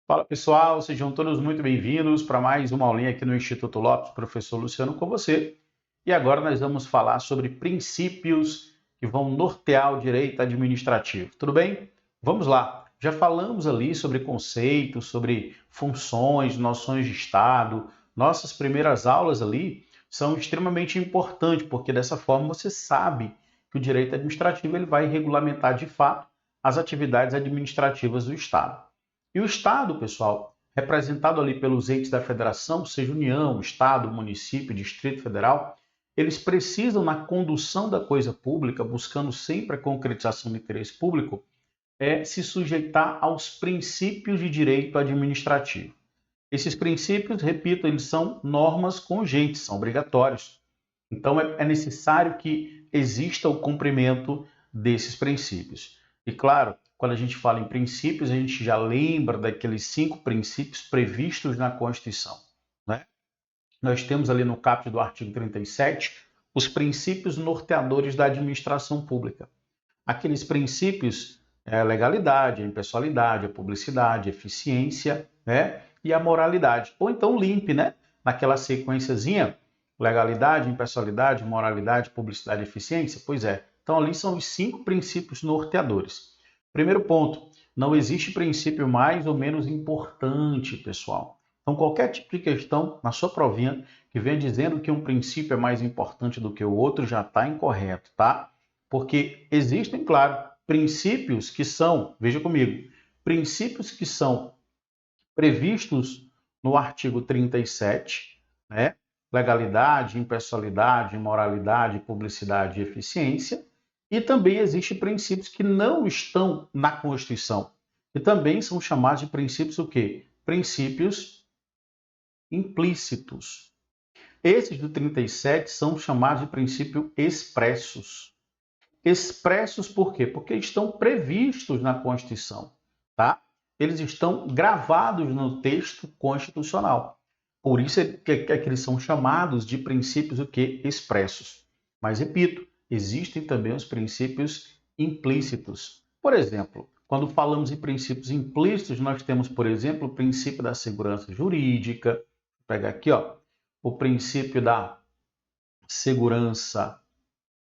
Fala pessoal, sejam todos muito bem-vindos para mais uma aulinha aqui no Instituto Lopes, professor Luciano com você. E agora nós vamos falar sobre princípios que vão nortear o direito administrativo. Tudo bem? Vamos lá. Já falamos ali sobre conceitos, sobre funções, noções de Estado. Nossas primeiras aulas ali são extremamente importantes, porque dessa forma você sabe que o direito administrativo ele vai regulamentar de fato as atividades administrativas do Estado. E o Estado, pessoal, representado ali pelos entes da federação, seja União, Estado, município, Distrito Federal, eles precisam, na condução da coisa pública, buscando sempre a concretização do interesse público, se sujeitar aos princípios de direito administrativo. Esses princípios, repito, eles são normas congentes, são obrigatórios. Então, é necessário que exista o cumprimento desses princípios. E, claro, quando a gente fala em princípios, a gente já lembra daqueles 5 princípios previstos na Constituição, né? Nós temos ali no caput do artigo 37 os princípios norteadores da administração pública. Aqueles princípios a legalidade, a impessoalidade, a publicidade, a eficiência, né? E a moralidade. Ou então o LIMP, né? Naquela sequenciazinha, legalidade, impessoalidade, moralidade, publicidade e eficiência. Pois é. Então ali são os 5 princípios norteadores. Primeiro ponto, não existe princípio mais ou menos importante, pessoal. Então qualquer tipo de questão na sua provinha que venha dizendo que um princípio é mais importante do que o outro já está incorreto, tá? Porque existem, claro, princípios que são, veja comigo, princípios que são previstos no artigo 37, né? Legalidade, impessoalidade, moralidade, publicidade e eficiência. E também existem princípios que não estão na Constituição, que também são chamados de princípios o quê? Princípios implícitos. Esses do 37 são chamados de princípios expressos. Expressos por quê? Porque estão previstos na Constituição, tá? Eles estão gravados no texto constitucional. Por isso é que eles são chamados de princípios o quê? Expressos. Mas repito, existem também os princípios implícitos. Por exemplo, quando falamos em princípios implícitos, nós temos, por exemplo, o princípio da segurança jurídica. Vou pegar aqui, ó, o princípio da segurança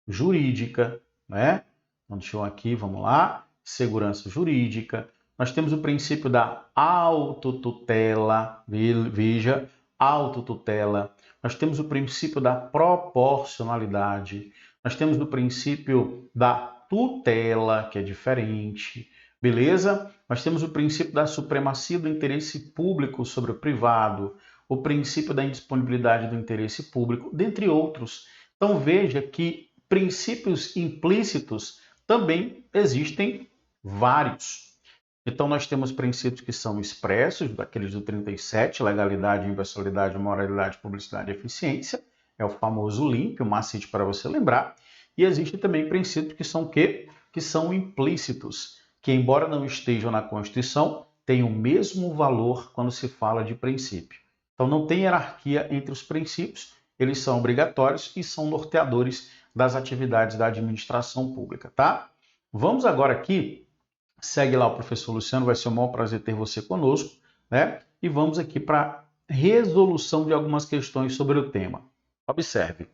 jurídica, né? Então, deixa eu aqui, vamos lá. Segurança jurídica. Nós temos o princípio da autotutela, veja, autotutela. Nós temos o princípio da proporcionalidade. Nós temos o princípio da tutela, que é diferente. Beleza? Nós temos o princípio da supremacia do interesse público sobre o privado, o princípio da indisponibilidade do interesse público, dentre outros. Então veja que princípios implícitos também existem vários. Então nós temos princípios que são expressos, daqueles do 37, legalidade, impessoalidade, moralidade, publicidade e eficiência, é o famoso LIMP, o macete para você lembrar. E existem também princípios que são o quê? Que são implícitos, que embora não estejam na Constituição, têm o mesmo valor quando se fala de princípio. Então não tem hierarquia entre os princípios, eles são obrigatórios e são norteadores das atividades da administração pública, tá? Vamos agora aqui, segue lá o professor Luciano, vai ser um maior prazer ter você conosco, né? E vamos aqui para resolução de algumas questões sobre o tema. Observe.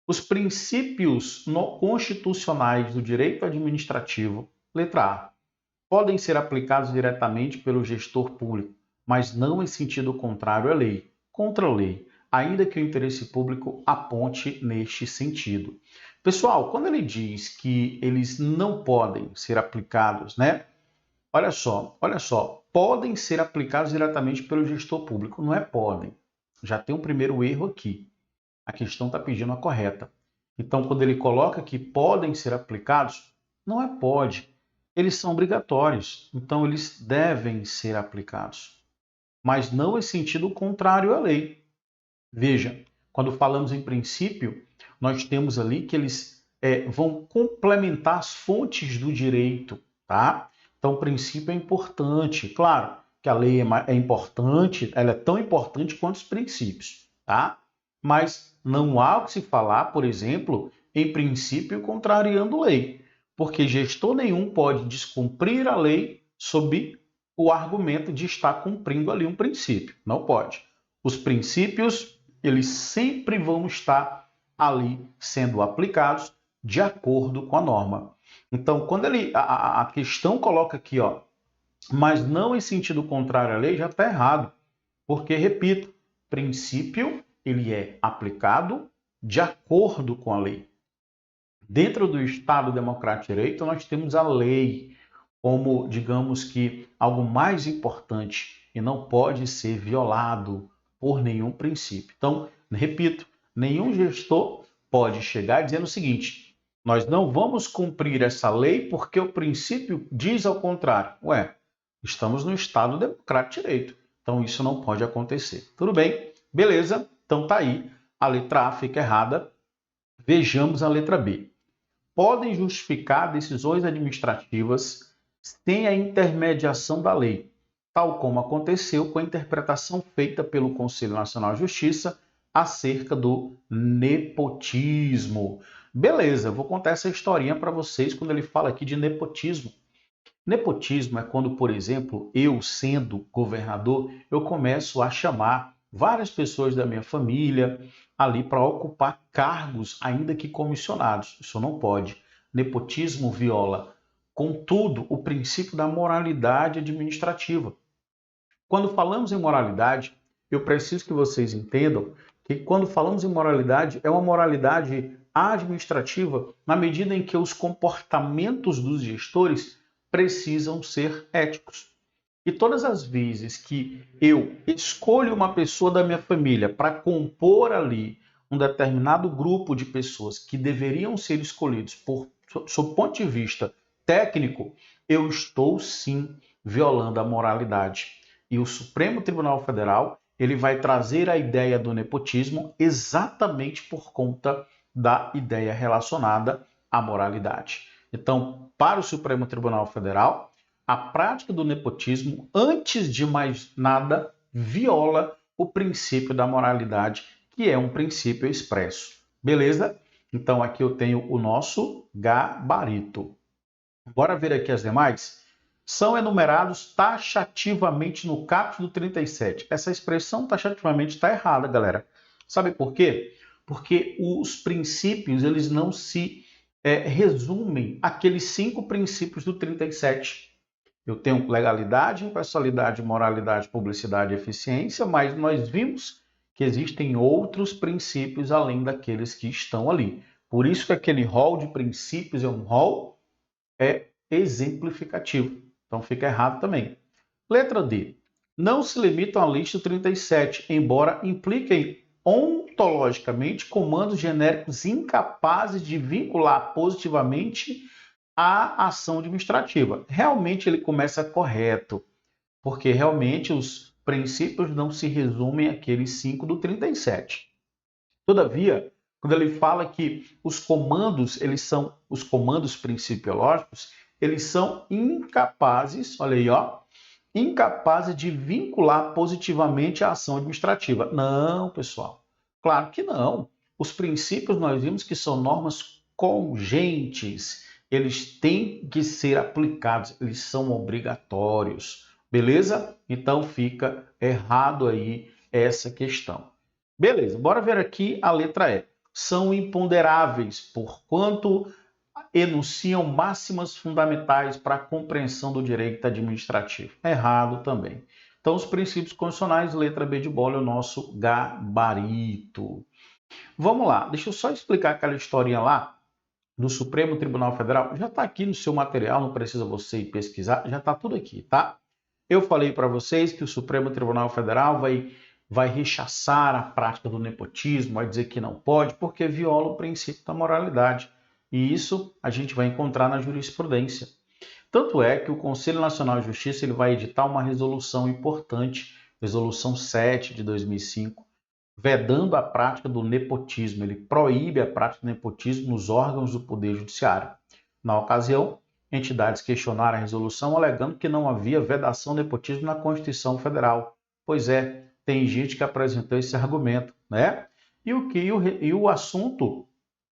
Os princípios constitucionais do direito administrativo, letra A, podem ser aplicados diretamente pelo gestor público, mas não em sentido contrário à lei, contra a lei, ainda que o interesse público aponte neste sentido. Pessoal, quando ele diz que eles não podem ser aplicados, né? Olha só, podem ser aplicados diretamente pelo gestor público, não é podem. Já tem um primeiro erro aqui. A questão está pedindo a correta. Então, quando ele coloca que podem ser aplicados, não é pode. Eles são obrigatórios, então eles devem ser aplicados. Mas não em sentido contrário à lei. Veja, quando falamos em princípio, nós temos ali que eles vão complementar as fontes do direito, tá? Então, o princípio é importante. Claro que a lei é importante, ela é tão importante quanto os princípios, tá? Mas não há o que se falar, por exemplo, em princípio contrariando lei, porque gestor nenhum pode descumprir a lei sob o argumento de estar cumprindo ali um princípio. Não pode. Os princípios, eles sempre vão estar ali sendo aplicados de acordo com a norma. Então, quando a questão coloca aqui, ó, mas não em sentido contrário à lei, já está errado. Porque, repito, princípio, ele é aplicado de acordo com a lei. Dentro do Estado Democrático de Direito, nós temos a lei como, digamos que, algo mais importante e não pode ser violado por nenhum princípio. Então, repito, nenhum gestor pode chegar dizendo o seguinte: nós não vamos cumprir essa lei porque o princípio diz ao contrário. Ué, estamos no Estado Democrático de Direito, então isso não pode acontecer. Tudo bem? Beleza? Então tá aí, a letra A fica errada. Vejamos a letra B. Podem justificar decisões administrativas sem a intermediação da lei, tal como aconteceu com a interpretação feita pelo Conselho Nacional de Justiça acerca do nepotismo. Beleza, eu vou contar essa historinha para vocês quando ele fala aqui de nepotismo. Nepotismo é quando, por exemplo, eu, sendo governador, eu começo a chamar várias pessoas da minha família ali para ocupar cargos, ainda que comissionados. Isso não pode. Nepotismo viola, contudo, o princípio da moralidade administrativa. Quando falamos em moralidade, eu preciso que vocês entendam que quando falamos em moralidade, é uma moralidade administrativa na medida em que os comportamentos dos gestores precisam ser éticos. E todas as vezes que eu escolho uma pessoa da minha família para compor ali um determinado grupo de pessoas que deveriam ser escolhidos sob ponto de vista técnico, eu estou sim violando a moralidade. E o Supremo Tribunal Federal, ele vai trazer a ideia do nepotismo exatamente por conta da ideia relacionada à moralidade. Então, para o Supremo Tribunal Federal, a prática do nepotismo, antes de mais nada, viola o princípio da moralidade, que é um princípio expresso. Beleza? Então, aqui eu tenho o nosso gabarito. Bora ver aqui as demais? São enumerados taxativamente no caput do 37. Essa expressão taxativamente está errada, galera. Sabe por quê? Porque os princípios, eles não se resumem àqueles 5 princípios do 37. Eu tenho legalidade, impessoalidade, moralidade, publicidade e eficiência, mas nós vimos que existem outros princípios além daqueles que estão ali. Por isso que aquele rol de princípios é um rol exemplificativo. Então fica errado também. Letra D. Não se limitam à lista 37, embora impliquem ontologicamente comandos genéricos incapazes de vincular positivamente a ação administrativa. Realmente ele começa correto, porque realmente os princípios não se resumem àqueles 5 do 37. Todavia, quando ele fala que os comandos, os comandos principiológicos, eles são incapazes, olha aí, ó, incapazes de vincular positivamente a ação administrativa. Não, pessoal. Claro que não. Os princípios nós vimos que são normas congentes. Eles têm que ser aplicados, eles são obrigatórios. Beleza? Então fica errado aí essa questão. Beleza, bora ver aqui a letra E. São imponderáveis, porquanto enunciam máximas fundamentais para a compreensão do direito administrativo. Errado também. Então, os princípios constitucionais, letra B de bola, é o nosso gabarito. Vamos lá, deixa eu só explicar aquela historinha lá do Supremo Tribunal Federal. Já está aqui no seu material, não precisa você ir pesquisar, já está tudo aqui, tá? Eu falei para vocês que o Supremo Tribunal Federal vai rechaçar a prática do nepotismo, vai dizer que não pode, porque viola o princípio da moralidade. E isso a gente vai encontrar na jurisprudência. Tanto é que o Conselho Nacional de Justiça ele vai editar uma resolução importante, Resolução 7 de 2005, vedando a prática do nepotismo. Ele proíbe a prática do nepotismo nos órgãos do Poder Judiciário. Na ocasião, entidades questionaram a resolução alegando que não havia vedação do nepotismo na Constituição Federal. Pois é, tem gente que apresentou esse argumento, né? E o assunto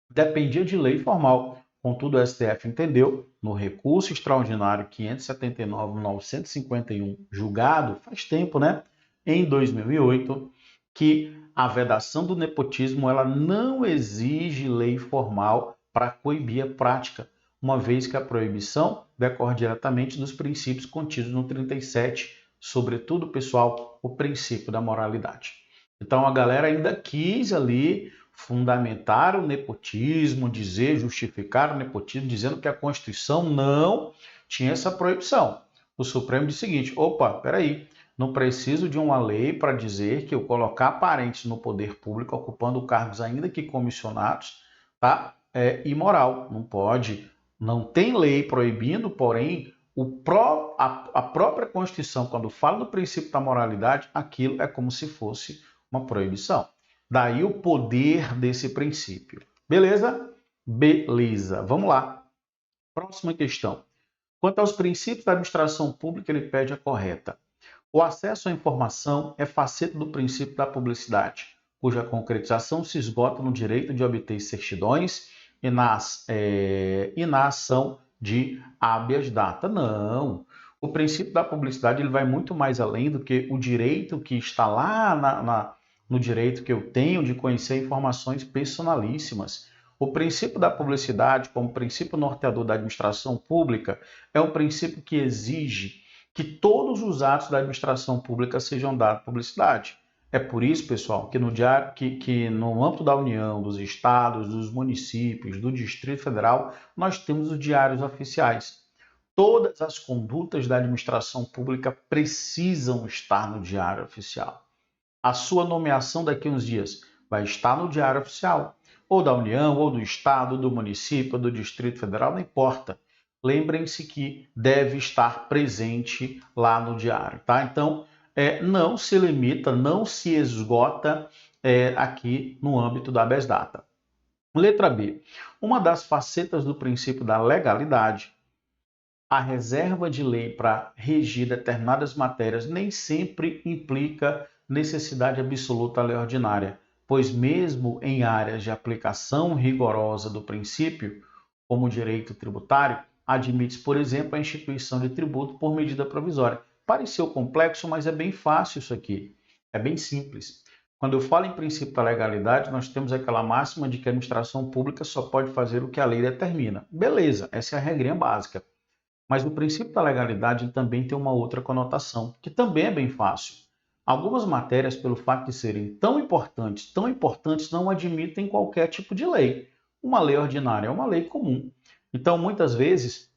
dependia de lei formal. O Contudo, o STF entendeu, no recurso extraordinário 579.951, julgado, faz tempo, né? Em 2008, que a vedação do nepotismo ela não exige lei formal para coibir a prática, uma vez que a proibição decorre diretamente dos princípios contidos no 37, sobretudo, pessoal, o princípio da moralidade. Então, a galera ainda quis ali fundamentar o nepotismo, justificar o nepotismo, dizendo que a Constituição não tinha essa proibição. O Supremo disse o seguinte: opa, peraí, não preciso de uma lei para dizer que eu colocar parentes no poder público ocupando cargos ainda que comissionados, tá? É imoral, não pode, não tem lei proibindo, porém a própria Constituição, quando fala do princípio da moralidade, aquilo é como se fosse uma proibição. Daí o poder desse princípio. Beleza? Beleza. Vamos lá. Próxima questão. Quanto aos princípios da administração pública, ele pede a correta. O acesso à informação é faceta do princípio da publicidade, cuja concretização se esgota no direito de obter certidões e na ação de habeas data. Não. O princípio da publicidade ele vai muito mais além do que o direito que está lá no direito que eu tenho de conhecer informações personalíssimas. O princípio da publicidade, como princípio norteador da administração pública, é um princípio que exige que todos os atos da administração pública sejam dados publicidade. É por isso, pessoal, que no âmbito da União, dos estados, dos municípios, do Distrito Federal, nós temos os diários oficiais. Todas as condutas da administração pública precisam estar no diário oficial. A sua nomeação daqui a uns dias vai estar no diário oficial, ou da União, ou do estado, do município, ou do Distrito Federal, não importa. Lembrem-se que deve estar presente lá no diário, tá? Então, não se limita, não se esgota aqui no âmbito da habeas data. Letra B. Uma das facetas do princípio da legalidade, a reserva de lei para regir determinadas matérias nem sempre implica necessidade absoluta à lei ordinária, pois mesmo em áreas de aplicação rigorosa do princípio, como o direito tributário, admite, por exemplo, a instituição de tributo por medida provisória. Pareceu complexo, mas é bem fácil isso aqui. É bem simples. Quando eu falo em princípio da legalidade, nós temos aquela máxima de que a administração pública só pode fazer o que a lei determina. Beleza, essa é a regrinha básica. Mas o princípio da legalidade também tem uma outra conotação, que também é bem fácil. Algumas matérias, pelo fato de serem tão importantes, não admitem qualquer tipo de lei. Uma lei ordinária é uma lei comum. Então, muitas vezes,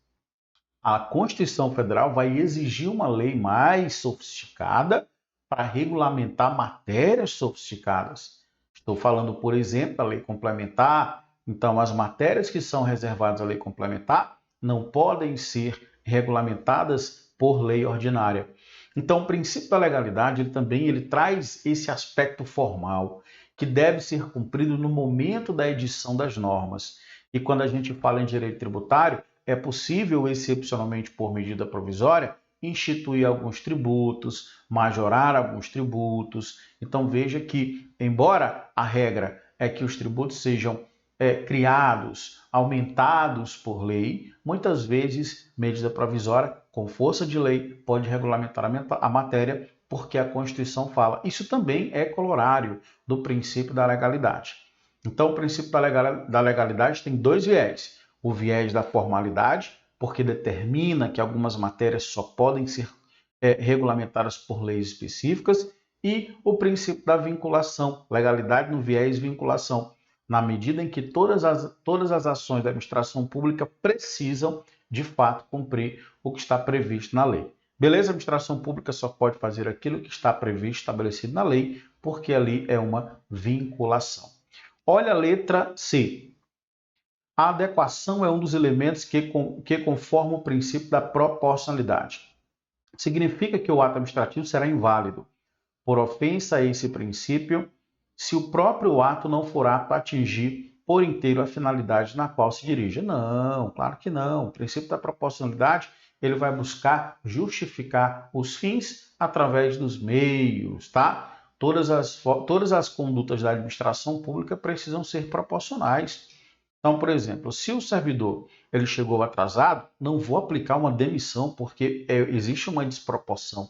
a Constituição Federal vai exigir uma lei mais sofisticada para regulamentar matérias sofisticadas. Estou falando, por exemplo, da lei complementar. Então, as matérias que são reservadas à lei complementar não podem ser regulamentadas por lei ordinária. Então, o princípio da legalidade ele traz esse aspecto formal que deve ser cumprido no momento da edição das normas. E quando a gente fala em direito tributário, é possível, excepcionalmente por medida provisória, instituir alguns tributos, majorar alguns tributos. Então, veja que, embora a regra é que os tributos sejam criados, aumentados por lei, muitas vezes medida provisória, com força de lei, pode regulamentar a matéria, porque a Constituição fala. Isso também é corolário do princípio da legalidade. Então, o princípio da legalidade tem dois viés. O viés da formalidade, porque determina que algumas matérias só podem ser regulamentadas por leis específicas, e o princípio da vinculação, legalidade no viés vinculação, na medida em que todas as ações da administração pública precisam, de fato, cumprir o que está previsto na lei. Beleza? A administração pública só pode fazer aquilo que está previsto, estabelecido na lei, porque ali é uma vinculação. Olha a letra C. A adequação é um dos elementos que conformam o princípio da proporcionalidade. Significa que o ato administrativo será inválido por ofensa a esse princípio se o próprio ato não for apto a atingir por inteiro a finalidade na qual se dirige. Não, claro que não. O princípio da proporcionalidade ele vai buscar justificar os fins através dos meios, tá? Todas as condutas da administração pública precisam ser proporcionais. Então, por exemplo, se o servidor ele chegou atrasado, não vou aplicar uma demissão, porque existe uma desproporção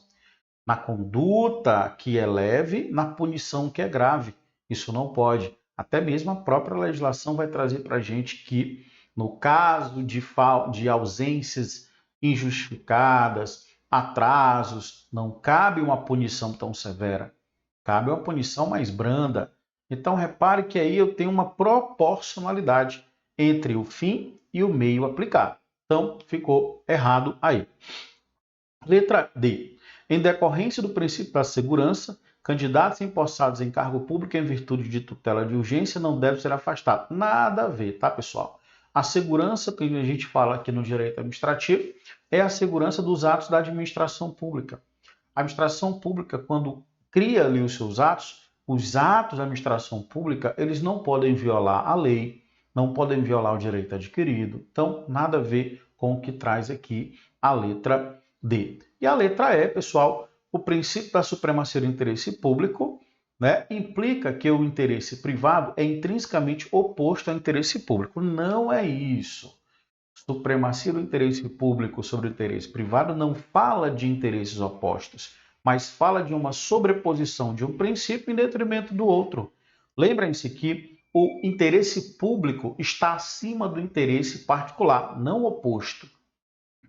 na conduta que é leve, na punição que é grave. Isso não pode. Até mesmo a própria legislação vai trazer para a gente que, no caso de ausências injustificadas, atrasos, não cabe uma punição tão severa, cabe uma punição mais branda. Então, repare que aí eu tenho uma proporcionalidade entre o fim e o meio aplicado. Então, ficou errado aí. Letra D. Em decorrência do princípio da segurança, candidatos empossados em cargo público em virtude de tutela de urgência não devem ser afastados. Nada a ver, tá, pessoal? A segurança que a gente fala aqui no direito administrativo é a segurança dos atos da administração pública. A administração pública, quando cria ali os atos da administração pública, eles não podem violar a lei, não podem violar o direito adquirido. Então, nada a ver com o que traz aqui a letra D. E a letra E, pessoal, o princípio da supremacia do interesse público, né, implica que o interesse privado é intrinsecamente oposto ao interesse público. Não é isso. Supremacia do interesse público sobre o interesse privado não fala de interesses opostos, mas fala de uma sobreposição de um princípio em detrimento do outro. Lembrem-se que o interesse público está acima do interesse particular, não oposto,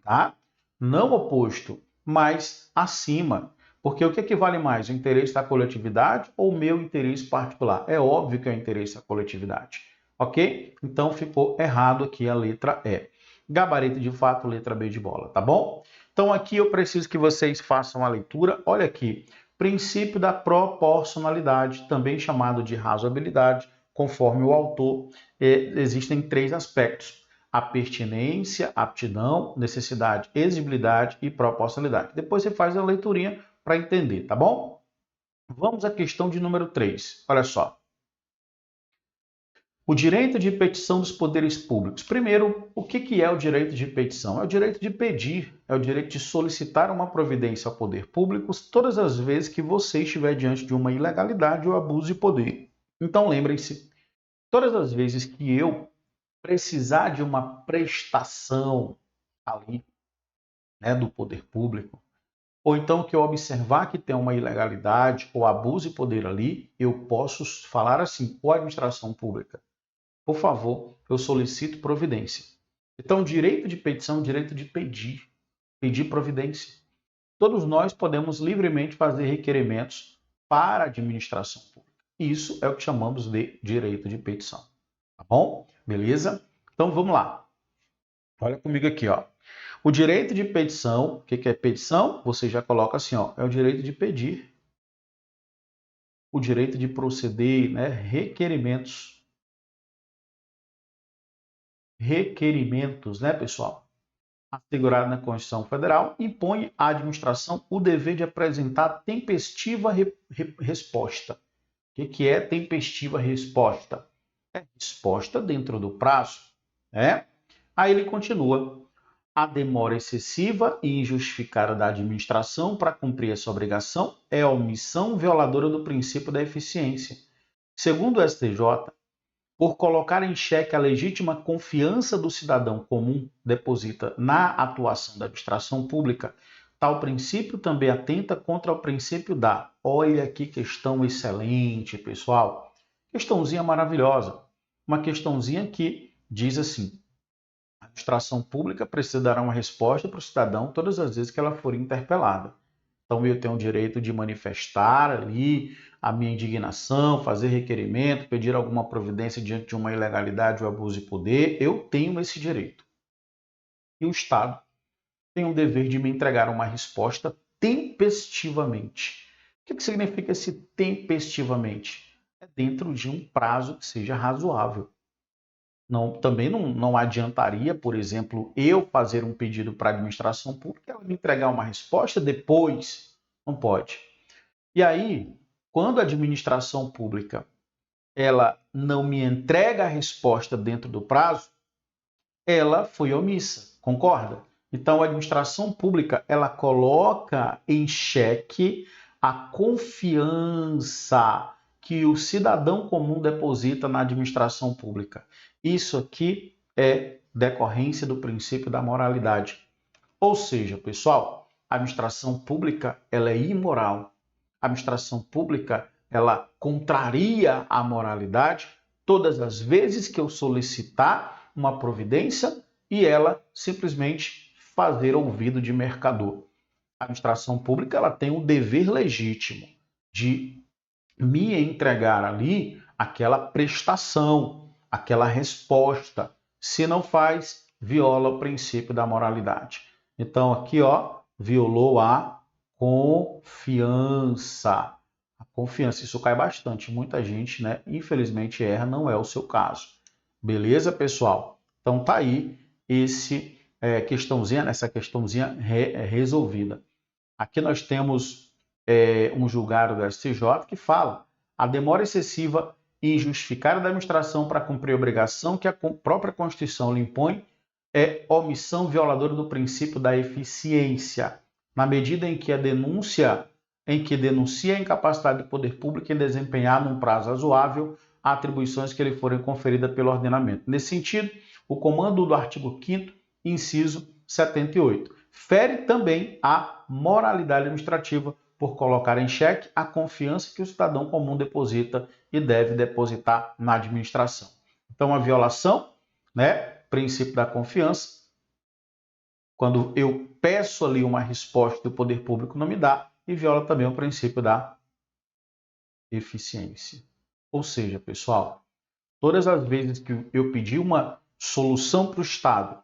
tá? Não oposto, mas acima. Porque o que vale mais, o interesse da coletividade ou o meu interesse particular? É óbvio que é o interesse da coletividade, ok? Então ficou errado aqui a letra E. Gabarito de fato, letra B de bola, tá bom? Então aqui eu preciso que vocês façam a leitura. Olha aqui, princípio da proporcionalidade, também chamado de razoabilidade, conforme o autor, existem 3 aspectos: a pertinência, aptidão, necessidade, exigibilidade e proporcionalidade. Depois você faz a leiturinha para entender, tá bom? Vamos à questão de número 3. Olha só. O direito de petição dos poderes públicos. Primeiro, o que é o direito de petição? É o direito de pedir, é o direito de solicitar uma providência ao poder público todas as vezes que você estiver diante de uma ilegalidade ou abuso de poder. Então, lembrem-se, todas as vezes que eu precisar de uma prestação ali, né, do poder público, ou então que eu observar que tem uma ilegalidade ou abuso de poder ali, eu posso falar assim: ô administração pública, por favor, eu solicito providência. Então, direito de petição, direito de pedir providência. Todos nós podemos livremente fazer requerimentos para a administração pública. Isso é o que chamamos de direito de petição. Tá bom? Beleza? Então, vamos lá. Olha comigo aqui, ó. O direito de petição, o que é petição? Você já coloca assim, ó, é o direito de pedir, o direito de proceder, né, requerimentos, né, pessoal? Assegurado na Constituição Federal, impõe à administração o dever de apresentar tempestiva resposta. O que é tempestiva resposta? É resposta dentro do prazo, né? Aí ele continua: a demora excessiva e injustificada da administração para cumprir essa obrigação é a omissão violadora do princípio da eficiência. Segundo o STJ, por colocar em xeque a legítima confiança do cidadão comum deposita na atuação da administração pública, tal princípio também atenta contra o princípio da... Olha que questão excelente, pessoal. Questãozinha maravilhosa. Uma questãozinha que diz assim: a administração pública precisa dar uma resposta para o cidadão todas as vezes que ela for interpelada. Então, eu tenho o direito de manifestar ali a minha indignação, fazer requerimento, pedir alguma providência diante de uma ilegalidade ou abuso de poder. Eu tenho esse direito. E o Estado tem o dever de me entregar uma resposta tempestivamente. O que significa esse tempestivamente? É dentro de um prazo que seja razoável. Também não adiantaria, por exemplo, eu fazer um pedido para a administração pública e ela me entregar uma resposta depois. Não pode. E aí, quando a administração pública ela não me entrega a resposta dentro do prazo, ela foi omissa, concorda? Então, a administração pública ela coloca em xeque a confiança que o cidadão comum deposita na administração pública. Isso aqui é decorrência do princípio da moralidade. Ou seja, pessoal, a administração pública ela é imoral. A administração pública ela contraria a moralidade todas as vezes que eu solicitar uma providência e ela simplesmente fazer ouvido de mercador. A administração pública ela tem o dever legítimo de me entregar ali aquela prestação, aquela resposta. Se não faz, viola o princípio da moralidade. Então aqui, ó, violou a confiança. A confiança, isso cai bastante. Muita gente, né, infelizmente erra, não é o seu caso. Beleza, pessoal? Então tá aí essa questãozinha resolvida. Aqui nós temos um julgado do STJ que fala a demora excessiva e injustificada da administração para cumprir a obrigação que a própria Constituição lhe impõe é omissão violadora do princípio da eficiência, na medida em que denuncia a incapacidade do poder público em desempenhar num prazo razoável atribuições que lhe forem conferidas pelo ordenamento. Nesse sentido, o comando do artigo 5º, inciso 78, fere também a moralidade administrativa por colocar em xeque a confiança que o cidadão comum deposita e deve depositar na administração. Então, a violação, né, princípio da confiança, quando eu peço ali uma resposta e o poder público não me dá, e viola também o princípio da eficiência. Ou seja, pessoal, todas as vezes que eu pedi uma solução para o Estado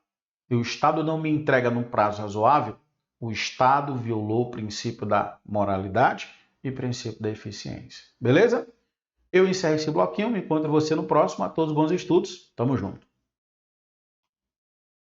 e o Estado não me entrega num prazo razoável, o Estado violou o princípio da moralidade e o princípio da eficiência. Beleza? Eu encerro esse bloquinho, me encontro você no próximo. A todos bons estudos. Tamo junto.